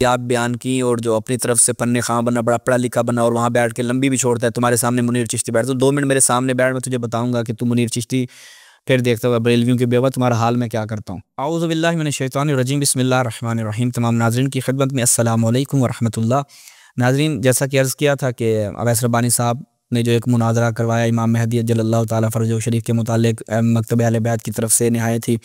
आप बयान की और जो अपनी तरफ से पन्ने खां बना, बड़ा पढ़ा लिखा बना और वहाँ बैठ के लंबी भी छोड़ता है। तुम्हारे सामने मुनीर चिश्ती बैठ, तो 2 मिनट मेरे सामने बैठ, मैं तुझे बताऊंगा कि तू मुनीर चिश्ती फिर देखता हुआ बरेलवियों की बेवा तुम्हारा हाल मैं क्या करता हूँ। औज़ु बिल्लाहि मिनश शैतानिर रजीम, बिस्मिल्लाहिर रहमानिर रहीम। तमाम नाज़रीन की खिदमत में अस्सलामु अलैकुम व रहमतुल्लाह। नाज़रीन, जैसा कि अर्ज़ किया था कि अवैस रब्बानी साहब ने जो एक मुनाज़रा करवाया इमाम महदी अज्जलल्लाहु ताला फ़रजहु शरीफ के मुतालिक मकतब अहले बैत की तरफ से, नहायत ही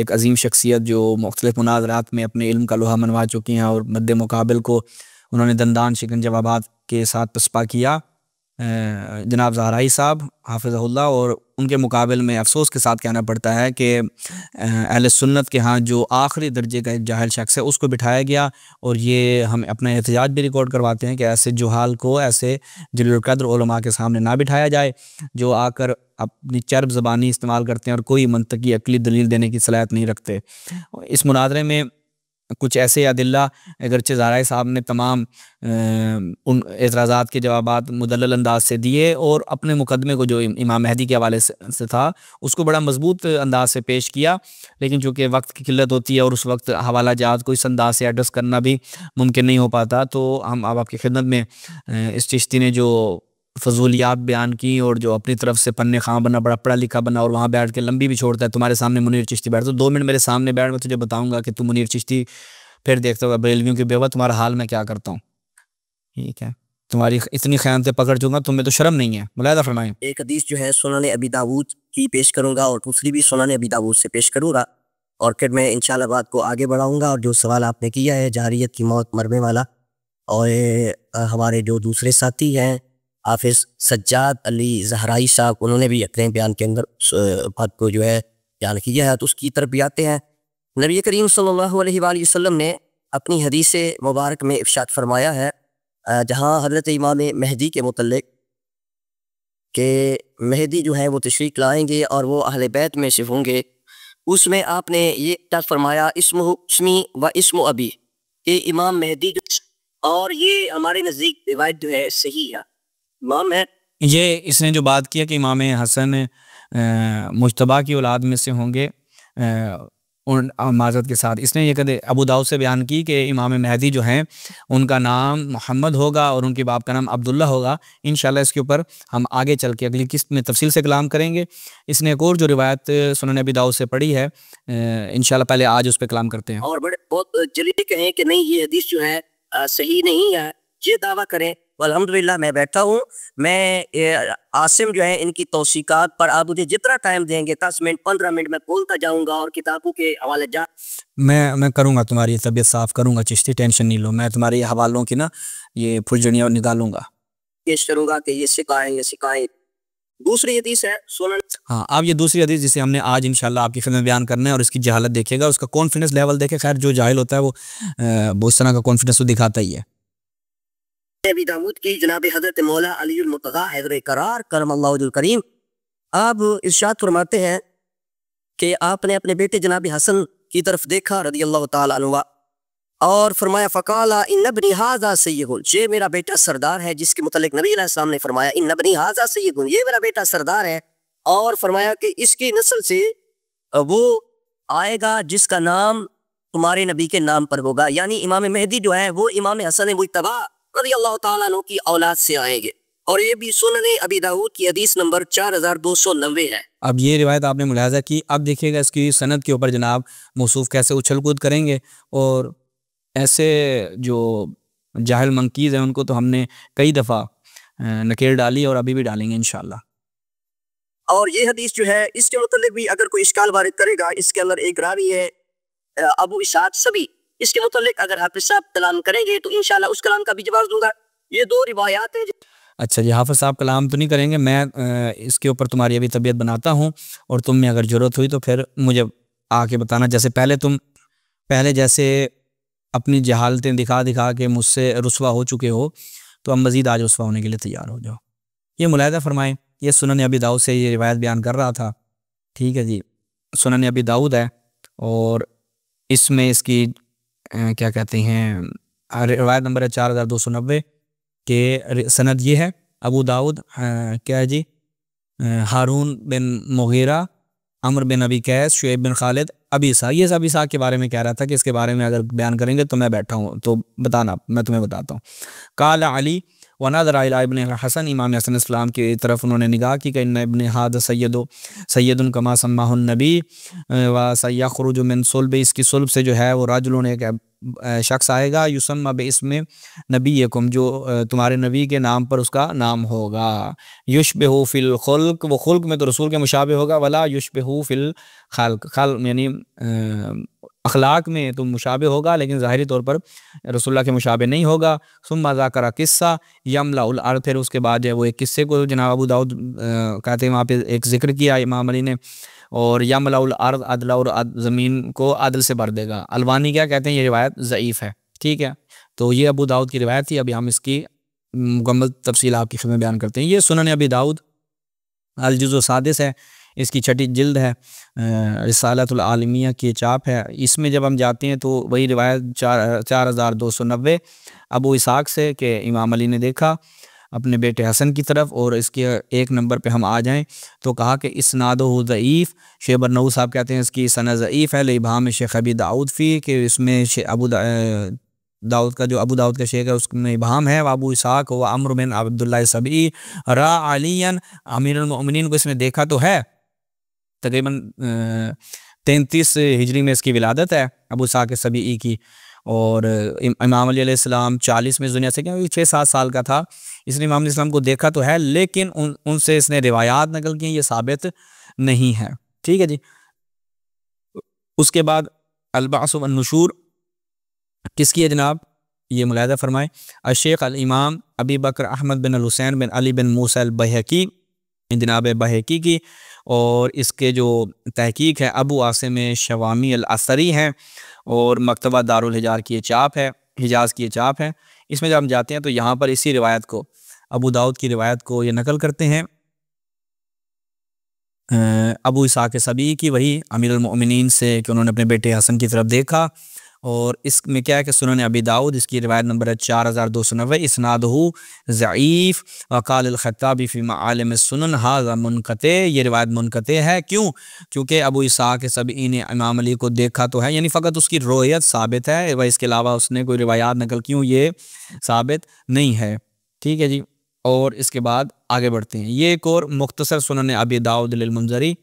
एक अजीम शख्सियत जो मुख्तलिफ मुनाज़रात में अपने इल्म का लोहा मनवा चुकी हैं और मद्दे मुकाबिल को उन्होंने दंदान शिकन जवाबात के साथ पसपा किया, जनाब ज़हराई साहब हाफ़िज़हुल्लाह। और उनके मुकाबिल में अफ़सोस के साथ कहना पड़ता है कि अहले सुन्नत के यहाँ जो आखिरी दर्जे का एक जाहिल शख्स है उसको बिठाया गया। और ये हम अपना एहतजाज भी रिकॉर्ड करवाते हैं कि ऐसे जुहाल को, ऐसे जलील क़द्र उलमा के सामने ना बिठाया जाए जो आकर अपनी चर्ब ज़बानी इस्तेमाल करते हैं और कोई मंतकी अकली दलील देने की सलाहियत नहीं रखते। इस मुनाज़रे में कुछ ऐसे अदिल्ला, अगरचे ज़हराई साहब ने तमाम उन एतराज़ात के जवाबात मुदल्लल अंदाज से दिए और अपने मुकदमे को जो इमाम महदी के हवाले से था उसको बड़ा मजबूत अंदाज से पेश किया। लेकिन चूँकि वक्त की किल्लत होती है और उस वक्त हवाला जात को इस अंदाज से एड्रेस करना भी मुमकिन नहीं हो पाता, तो हम अब आपकी खिदमत में इस चिश्ती ने जो फजूलियात बयान की और जो अपनी तरफ से पन्ने खां बना, बड़ा पढ़ा लिखा बना और वहाँ बैठ के लंबी भी छोड़ता है। तुम्हारे सामने मुनीर चिश्ती बैठ, तो 2 मिनट मेरे सामने बैठ, मैं तुझे बताऊंगा कि तू मुनीर चिश्ती फिर देखता होगा बरेलवियों की बेवा तुम्हारा हाल मैं क्या करता हूँ। ठीक है, तुम्हारी इतनी ख़यानतें पकड़ चुका, तुम्हें तो शर्म नहीं है। मुलाहिज़ा फरमाएं। एक हदीस जो है सुनन अबी दाऊद की पेश करूंगा और दूसरी भी सुनन अबी दाऊद से पेश करूंगा और फिर मैं इंशाल्लाह बात को आगे बढ़ाऊंगा। और जो सवाल आपने किया है जारियत की मौत मरने वाला, और हमारे जो दूसरे साथी हैं हाफिज़ सज्जाद अली ज़हराई साहब, उन्होंने भी अपने बयान के अंदर बात को जो है बयान किया है, तो उसकी तरफ भी आते हैं। नबी करीम सल्लल्लाहु अलैहि वसल्लम ने अपनी हदीस मुबारक में इरशाद फरमाया है, जहाँ हज़रत इमाम महदी के मुतल्लिक़ कि महदी जो है वो तशरीफ़ लाएंगे और वो अहले बैत में से होंगे, उसमें आपने ये इरशाद फरमाया इस्मुहु इस्मी व इस्मु अबी, कि इमाम महदी और ये हमारे नज़दीक रिवायत जो है सही है। इमाम है ये इसने जो बात किया कि इमाम हसन मुज्तबा की औलाद में से होंगे, उन माज़रत के साथ इसने ये कदे अबू दाऊद से बयान की कि इमाम महदी जो हैं उनका नाम मोहम्मद होगा और उनके बाप का नाम अब्दुल्ला होगा। इंशाल्लाह इसके ऊपर हम आगे चल के अगली किस्त में तफसील से कलाम करेंगे। इसने एक और जो रिवायत सुनन अबी दाऊद से पढ़ी है, इंशाल्लाह पहले आज उस पर कलाम करते हैं। और बड़े बहुत जल्दी कहें कि नहीं ये हदीस जो है सही नहीं है, ये दावा करें। अल्हम्दुलिल्लाह मैं बैठा हूँ, मैं आसिम जो है इनकी तौसीकात पर आप मुझे जितना टाइम देंगे 10 मिनट 15 मिनट में खोलता जाऊँगा और किताबों के हवाले जा मैं करूँगा, तुम्हारी तबीयत साफ़ करूँगा चिश्ती, टेंशन नहीं लो। मैं तुम्हारे हवालों की ना ये फुलझड़ियाँ निकालूंगा, पेश करूँगा कि ये सिखाएँ। दूसरी हदीस है सुनन। हाँ, अब ये दूसरी हदीस जिसे हमने आज इंशाल्लाह आपकी खिदमत में बयान करना है और इसकी जहालत देखिएगा, उसका कॉन्फिडेंस लेवल देखे। खैर जो जाहिल होता है वो बहुत तरह का कॉन्फिडेंस तो दिखाता ही है। अबी दाऊद की जनाब हज़रत मौला अलीउल मुर्तज़ा हैदर करार करमल्लाहु वजहुल करीम आप इरशाद फरमाते हैं कि आपने अपने बेटे जनाब हसन की तरफ देखा रज़ियल्लाहु ताला अन्हु और फरमाया फ़क़ाला इन्न इब्नी हाज़ा सय्यदुन, ये मेरा बेटा सरदार है, जिसके मुतल्लिक़ नबी अलैहि सलाम ने फरमाया इन्न इब्नी हाज़ा सय्यदुन, ये मेरा बेटा सरदार है। और फरमाया कि इसकी नस्ल से वो आएगा जिसका नाम तुम्हारे नबी के नाम पर होगा, यानी इमाम महदी जो है वो इमाम हसन मुज्तबा रज़ियल्लाहु ताला अन्हु की औलाद से आएंगे। और ये भी सुनन अबी दाऊद की हदीस नंबर 4290 है। अब ये रिवायत आपने मुलाहिज़ा की, अब देखिएगा इसकी सनद के ऊपर जनाब मौसूफ कैसे उछल कूद करेंगे। और ऐसे जो जाहिल मंकीज़ हैं उनको तो हमने कई दफ़ा नकेल डाली और अभी भी डालेंगे इंशाल्लाह। और ये हदीस जो है इसके मुतल्लिक़ भी अगर कोई इश्काल वारिद करेगा, इसके अंदर एक रावी है अबू इसाद सभी, इसके मुतल्लिक़ अगर हाफिज़ साहब कलाम करेंगे तो इंशाल्लाह उस कलाम का भी जवाब दूंगा। ये दो रिवायात है। अच्छा जी, हाफिज़ साहब कलाम तो नहीं करेंगे, मैं इसके ऊपर तुम्हारी अभी तबीयत बनाता हूँ और तुम में अगर ज़रूरत हुई तो फिर मुझे आके बताना। जैसे पहले जैसे अपनी जहालतें दिखा दिखा के मुझसे रुस्वा हो चुके हो, तो अब मज़ीद आज रुस्वा होने के लिए तैयार हो जाओ। ये मुलाहिज़ा फरमाएँ, ये सुनन अबी दाऊद से ये रिवायत बयान कर रहा था। ठीक है जी, सुनन अबी दाऊद है और इसमें इसकी क्या कहते हैं रिवायत नंबर है 4290 के सनद ये है अबू दाऊद क्या है जी, हारून बिन मुगीरा, अमर बिन अबी कैस, शुएब बिन खालिद, अबी इसाक, ये सब इसाक के बारे में कह रहा था कि इसके बारे में अगर बयान करेंगे तो मैं बैठा हूँ, तो बताना, मैं तुम्हें बताता हूँ। काला अली वनादर इब्न हसन, इमाम हसन इस्लाम की तरफ उन्होंने निगाह की कि इन्ना इब्न हाद सैयदुन कमा सम्माहुन नबी व सयखरुज मिन सुल्ब, इसकी सुल्ब से जो है वो राजुलन एक शख्स आएगा, युसम्मा बे इसमें नबीयकुम, जो तुम्हारे नबी के नाम पर उसका नाम होगा। युशबिहु फिल खुल्क, वो खुल्क में तो रसूल के मुशाबे होगा, वला युशबिहु फिल खल्क, खल यानी अखलाक में तो मुशाबे होगा लेकिन ज़ाहिरी तौर पर रसूलुल्लाह के मुशाबे नहीं होगा। सुम्मा ज़ाकरा किस्सा यमलाउल अर्द, फिर उसके बाद जो है वो एक किस्से को जनाब अबू दाऊद कहते हैं वहाँ पे एक जिक्र किया इमाम अली ने, और यमलाउल अर्द, अदला और ज़मीन को अदल से भर देगा। अलवानी क्या कहते हैं, ये रिवायत ज़ईफ़ है, ठीक है। तो ये अबू दाऊद की रिवायत थी। अभी हम इसकी मुकम्मल तफसील आपकी खिदमत में बयान करते हैं। ये सुनन अबी दाऊद अल जुज़्उ सादिस है, इसकी छठी जिल्द है, रिसालतुल आलमिया की चाप है। इसमें जब हम जाते हैं तो वही रिवायत 4290 अबू इसाक से कि इमाम अली ने देखा अपने बेटे हसन की तरफ। और इसके एक नंबर पे हम आ जाएं तो कहा कि इसनादुहु ज़ईफ़, शेख बरनऊ साहब कहते हैं इसकी सनद ज़ईफ़ है, लिइबहाम शेख अबी दाऊद फ़ी, कि इसमें दाऊद का जो अबू दाऊद का शेख है उसमें इबहाम है। व अबू इसाक व अम्र बिन अब्दुल्लाह सबई रा अलियन अमीरुल मोमिनीन को इसमें देखा तो है। तकरीबन 33 हिजरी में इसकी विलादत है अबू इसाक सबई की, और इमाम अली अलैहिस्सलाम 40 में दुनिया से, क्या 6-7 साल का था, इसने इमाम इस्लाम को देखा तो है, लेकिन उनसे इसने रिवायात नकल की, ये साबित नहीं है, ठीक है जी। उसके बाद अल-बाअस वन नुशूर किसकी है जनाब, ये मुलाहिज़ा फरमाएं, अशेख अल इमाम अबी बकर अहमद बिन अल हुसैन बिन अली बिन मूसा अल बहकी, जनाब बहकी की, और इसके जो तहकीक है अबू आसिम शवामी अल असरी हैं, और मकतबा दारुल हिजार की ये चाप है, हिजाज़ की ये चाप है। इसमें जब हम जाते हैं तो यहाँ पर इसी रिवायत को, अबू दाऊद की रिवायत को ये नकल करते हैं अबू इसाक सबई की, वही अमीरुल मोमिनीन से, कि उन्होंने अपने बेटे हसन की तरफ देखा। और इसमें क्या है कि सुनन अबी दाऊद, इसकी रिवायत नंबर है 4290, इसनादुहु ज़ईफ़ वक़ाल अल-ख़त्ताबी फ़ी मआलिम सुनन हाज़ा मुनक़ते, ये रिवायत मुनक़ते है। क्यों? क्योंकि अबू इसाक सबई ने इमाम अली को देखा तो है, यानी फ़कत उसकी रोयत साबित है, वह इसके अलावा उसने कोई रिवायात नकल क्यों, ये साबित नहीं है, ठीक है जी। और इसके बाद आगे बढ़ते हैं। ये एक और मुख्तसर सुनन अबी दाऊद लिल मुंज़री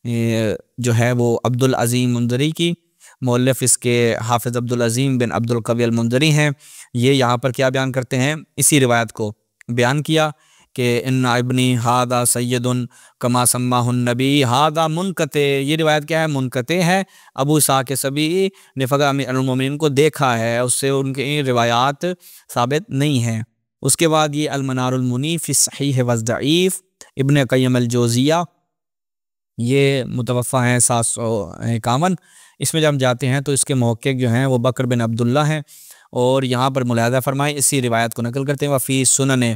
जो है वो अब्दुल अज़ीम मुंज़री की, मौलफ़ इसके हाफ़िज़ अब्दुल अज़ीम बिन अब्दुल क़वी अल मुंज़री हैं। ये यहाँ पर क्या बयान करते हैं, इसी रिवायत को बयान किया कि इन्ना इब्नी हादा सैयदुन कमा सम्माहुन नबी हादा मुनक़ते, ये रिवायत क्या है, मुनक़ते है। अबू इसाक सबई ने फ़क़त अमीरुल मोमिनीन को देखा है, उससे उनकी रिवायात साबित नहीं है। उसके बाद ये अल मनारुल मुनीफ़ फ़ी सहीह व ज़ईफ़ इब्न क़य्यिम अल जौज़िया, ये मुतवफ़्फ़ा हैं 751। इसमें जब हम जाते हैं तो इसके मुहक्किक जो हैं वो बकर बिन अब्दुल्ला हैं, और यहाँ पर मुलाहिज़ा फरमाएं इसी रिवायत को नकल करते हैं। वफ़ी सुनन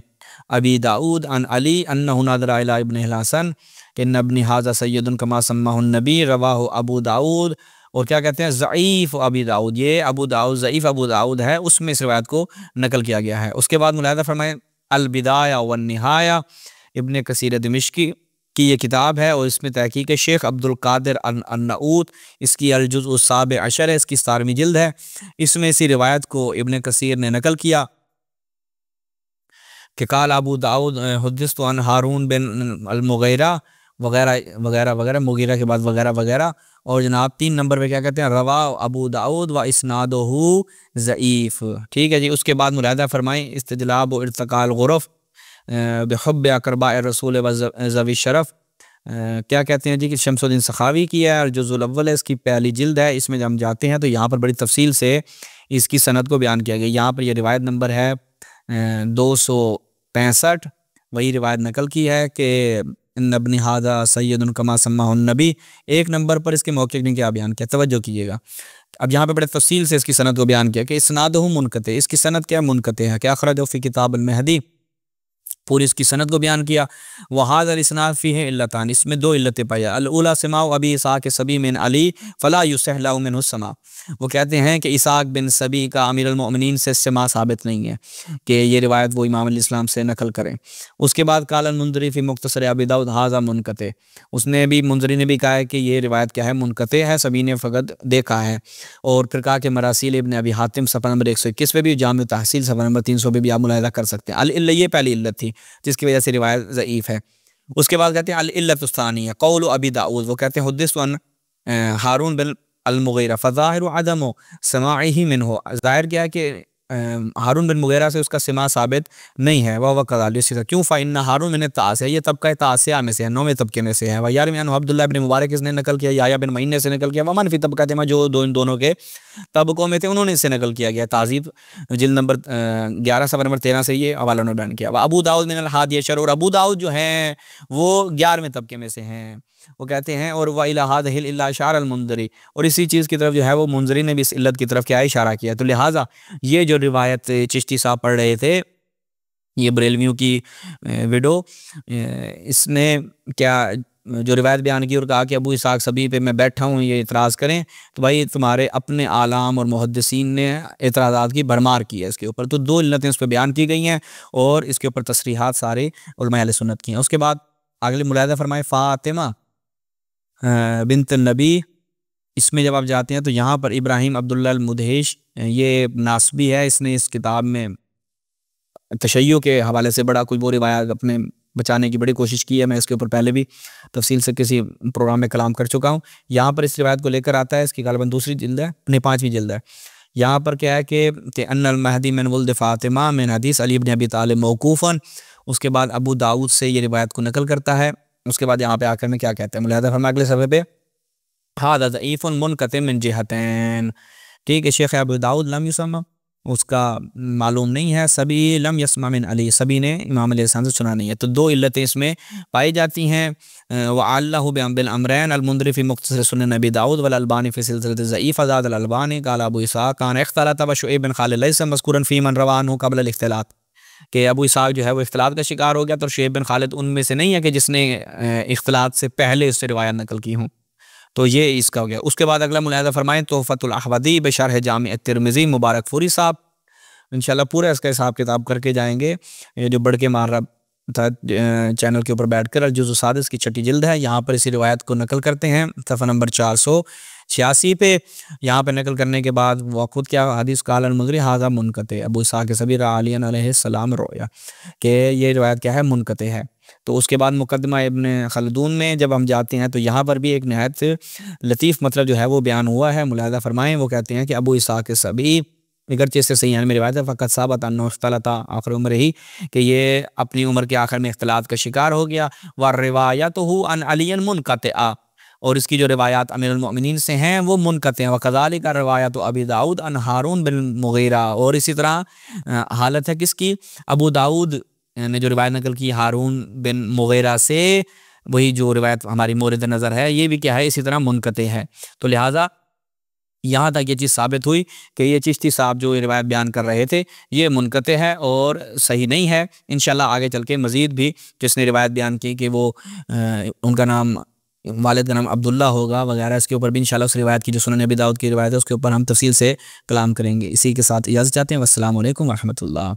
अबी दाऊद अन अली अन्नहु नज़रा इला इब्न हसन इन्ना इब्नी हाज़ा सय्यदुन कमा सम्माहुन नबी रवाहु अबू दाऊद, और क्या कहते हैं ज़ईफ़ अबी दाऊद, ये अबू दाऊद ज़ईफ़ अबू दाऊद है, उसमें इस रिवायत को नकल किया गया है। उसके बाद मुलाहिज़ा फरमाएं अल बिदाया वन निहाया इब्न कसीर दिमिश्की की ये किताब है, और इसमें तहकीक है शेख अब्दुल कादिर अन्नऊत, इसकी अल जुज़्उ साबिअ अशर है, इसकी 17वीं जिल्द है। इसमें इसी रिवायत को इब्न कसीर ने नकल किया कि काल अबू दाऊद हुद्दिस्तु अन हारून बिन अल मुगीरा वगैरह वगैरह वगैरह, मुगीरा के बाद वगैरह वगैरह। और जनाब 3 नंबर पे क्या कहते हैं, रवा अबू दाऊद व इसनादुहु ज़ईफ़, ठीक है जी। उसके बाद मुलाहिज़ा फरमाएं इस्तिजलाब व इर्तिकाल गुरफ़ बिहुब्बि अक़रबाए रसूल व ज़वी शरफ़, क्या कहते हैं जी कि शम्सुद्दीन सखावी की है, और जुज़ुल अव्वल है, इसकी पहली जिल्द है। इसमें जब हम जाते हैं तो यहाँ पर बड़ी तफसील से इसकी सनद को बयान किया गया। यहाँ पर यह रिवायत नंबर है 265, वही रिवायत नकल की है कि इन्ना इब्नी हाज़ा सय्यदुन कमा सम्माहुन नबी। एक नंबर पर इसके मौक़िफ़ ने क्या बयान किया, तवज्जो कीजिएगा। अब यहाँ पे बड़े तफसील से इसकी सनद को बयान किया कि इसनादुहु मुनक़ते, इसकी सनद क्या मुनक़ते है, क्या अख़रजहु फ़ी किताब अल महदी पूरी इसकी सनद को बयान किया। वहाज़ल इस्नाद फ़ीह इल्लतान, इसमें दो इल्लतें पाई। अल उला समाउ अबी इसहाक़ के सभी मिन अली फ़ला युसह लहु मिन्हु समा। वो कहते हैं कि इसहाक़ बिन सभी का अमीर अल मोमिनीन से समा साबित नहीं है कि ये रिवायत वो इमाम अल इस्लाम से नकल करें। उसके बाद क़ाल अल मुंज़री फ़ी मुख्तसर अबी दाऊद हाज़ा मुनक़ते, उसने भी मुंज़री ने भी कहा है कि ये रिवायत क्या है, मुनक़ते है, सभी ने फ़कत देखा है। और फिर कहा कि मरासील इब्न अबी हातिम सफ़ा नंबर 121 पे भी, जामिउ तहसील सफ़ा नंबर 300 पे भी आप मुलाहिज़ा कर सकते हैं। अल इल्ला, ये पहली इल्लत थी जिसकी वजह से रिवायत ज़ईफ़ है। उसके बाद कहते हैं अल इल्लतु सानिया क़ौलु अबी दाऊद, वो कहते हैं हुद्दिस्तु अन हारून बिन अल मुग़ीरा फ़ज़ाहिरु अदमु समाइही मिन्हु, ज़ाहिर क्या है कि हारून बिन मुग़ीरा से उसका सिमा साबित नहीं है। वह क़ज़ालिक, क्यों फ़इन्ना हारून मिन तासिया, ये तबका तासिया में से है, 9वें तबके में से है। वह यार में अब्दुल्लाह बिन मुबारक इसने नकल किया, याया बिन मईन से नकल किया। वमन फ़ी तबका थे, जो इन दोनों के तबकों में थे उन्होंने इससे नकल किया गया। ताज़ीब जिल्द नंबर 11 सफ़ा नंबर 13 से ये हवाला ने बयान किया। वह अबू दाऊद मिन अल हादी अशर, और अबू दाऊद जो हैं वो 11वें तबके में से हैं। वो कहते हैं और व इला हाज़िहिल इल्ला अशार अल मुंज़री, और इसी चीज़ की तरफ जो है वो मुंज़री ने भी इस इल्लत की तरफ क्या है, इशारा किया। तो लिहाजा ये जो रिवायत चिश्ती साहब पढ़ रहे थे, ये बरेलवियों की विडो, इसने क्या जो रिवायत बयान की और कहा कि अबू इसहाक़ सभी पे मैं बैठा हूँ, ये इतराज़ करें, तो भाई तुम्हारे अपने आलाम और मुहद्दिसीन ने एतराज़ात की भरमार की है इसके ऊपर। तो दो इल्लतें उस पर बयान की गई हैं और इसके ऊपर तसरीहात सारे उलमा अहले सुन्नत की हैं। उसके बाद अगले मुलाहिज़ा फरमाए फ़ातिमा बिन्त नबी, इसमें जब आप जाते हैं तो यहाँ पर इब्राहिम अब्दुल्ला अल मुदहिश, ये नासबी है, इसने इस किताब में तशय्यो के हवाले से बड़ा कुछ वो रिवायत अपने बचाने की बड़ी कोशिश की है। मैं इसके ऊपर पहले भी तफसील से किसी प्रोग्राम में कलाम कर चुका हूँ। यहाँ पर इस रिवायत को लेकर आता है, इसकी गालिबन दूसरी जिल्द है, नहीं 5वीं जिल्द है। यहाँ पर क्या है कि अन्नल महदी मिन वुल्द फ़ातिमा मिन हदीस अली इब्न अबी तालिब मौकूफ़न, उसके बाद अबू दाऊद से ये रिवायत को नकल करता है। उसके बाद यहाँ पे आकर में क्या कहते हैं, मुलाहिज़ा फरमाए अगले सफ़े पे, हाज़ा ज़ईफ़ुन मुनक़ति मिन जिहतैन, ठीक है। शेख अबू दाऊद लम युसम्मा, उसका मालूम नहीं है। सभी लम यस्मा मिन अली, सभी ने इमाम अली से सुना नहीं है। तो दो इल्लतें इसमें पाई जाती हैं। व अल्लाहु बिल अमरैन अल मुंज़री फ़ी मुख्तसर सुनन नबी दाऊद वल अलबानी फ़ी सिलसिलत ज़ईफ़ा ज़ाद अल अलबानी क़ाल अबू इसहाक़ कान इख्तलत व शुएब बिन खालिद लैसा मज़कूरन फ़ी मन रवा अन्हु क़ब्ल अल इख्तिलात, कि अबू इसहाक़ जो है वो इख्तिलात का शिकार हो गया, तो शुएब बिन खालिद उनमें से नहीं है कि जिसने इख्तिलात से पहले उससे रिवायत नकल की हूँ। तो ये इसका हो गया। उसके बाद अगला मुलाहिज़ा फरमाएं तोहफ़तुल अहवदी बशरह जामी तिरमिज़ी मुबारक फूरी साहब, इंशाल्लाह पूरा इसका हिसाब किताब करके जाएंगे। ये जो बढ़ के मार रहा था चैनल के ऊपर बैठ कर, अलजुज़ सादिस की 6ठी जिल्द है, यहाँ पर इसी रिवायत को नकल करते हैं सफ़ा नंबर 486 पे। यहाँ पे नकल करने के बाद वह खुद क्या हदीस क़ाल अल मुंज़री हाज़ा मुनक़ते, अबू इसहाक़ के सभी अलियन अलैहिस्सलाम रोया, कि ये रिवायत क्या है, मुनक़ते है। तो उसके बाद मुक़द्दमा इब्न खलदून में जब हम जाते हैं तो यहाँ पर भी एक नहायत लतीफ़ मतलब जो है वो बयान हुआ है। मुलाहिज़ा फरमाएँ, वो कहते हैं कि अबू इसहाक़ के सभी अगरचे इससे सही में रिवायत है फ़क़त साबत अन्नहु इख्तलता आखिर उम्र ही, कि ये अपनी उम्र के आखिर में इख्तिलात का शिकार हो गया। व रिवायतुहु अन अलियन मुनक़तिआ, और इसकी जो रिवायात अमीरुल मोमिनीन से हैं वो मुनक़ते हैं। व कज़ालिका रिवायत अबी दाऊद अन हारून बिन मुग़ीरा, और इसी तरह हालत है किसकी, अबू दाऊद ने जो रिवायत नकल की हारून बिन मुग़ीरा से, वही जो रिवायत हमारी मोरद नज़र है ये भी क्या है, इसी तरह मुनक़ते है। तो लिहाजा यहाँ तक ये चीज़ साबित हुई कि ये चिश्ती साहब जो रिवायत बयान कर रहे थे ये मुनक़ते है और सही नहीं है। इंशाल्लाह आगे चल के मज़ीद भी जिसने रिवायत बयान की कि वो उनका नाम वालिद का नाम अब्दुल्ला होगा वगैरह, इसके ऊपर भी इंशाल्लाह उस रिवायत की जो सुनन अबी दाऊद की रिवायत है उसके ऊपर हम तफसील से कलाम करेंगे। इसी के साथ इजाज़त चाहते हैं। वस्सलामु अलैकुम व रहमतुल्लाह।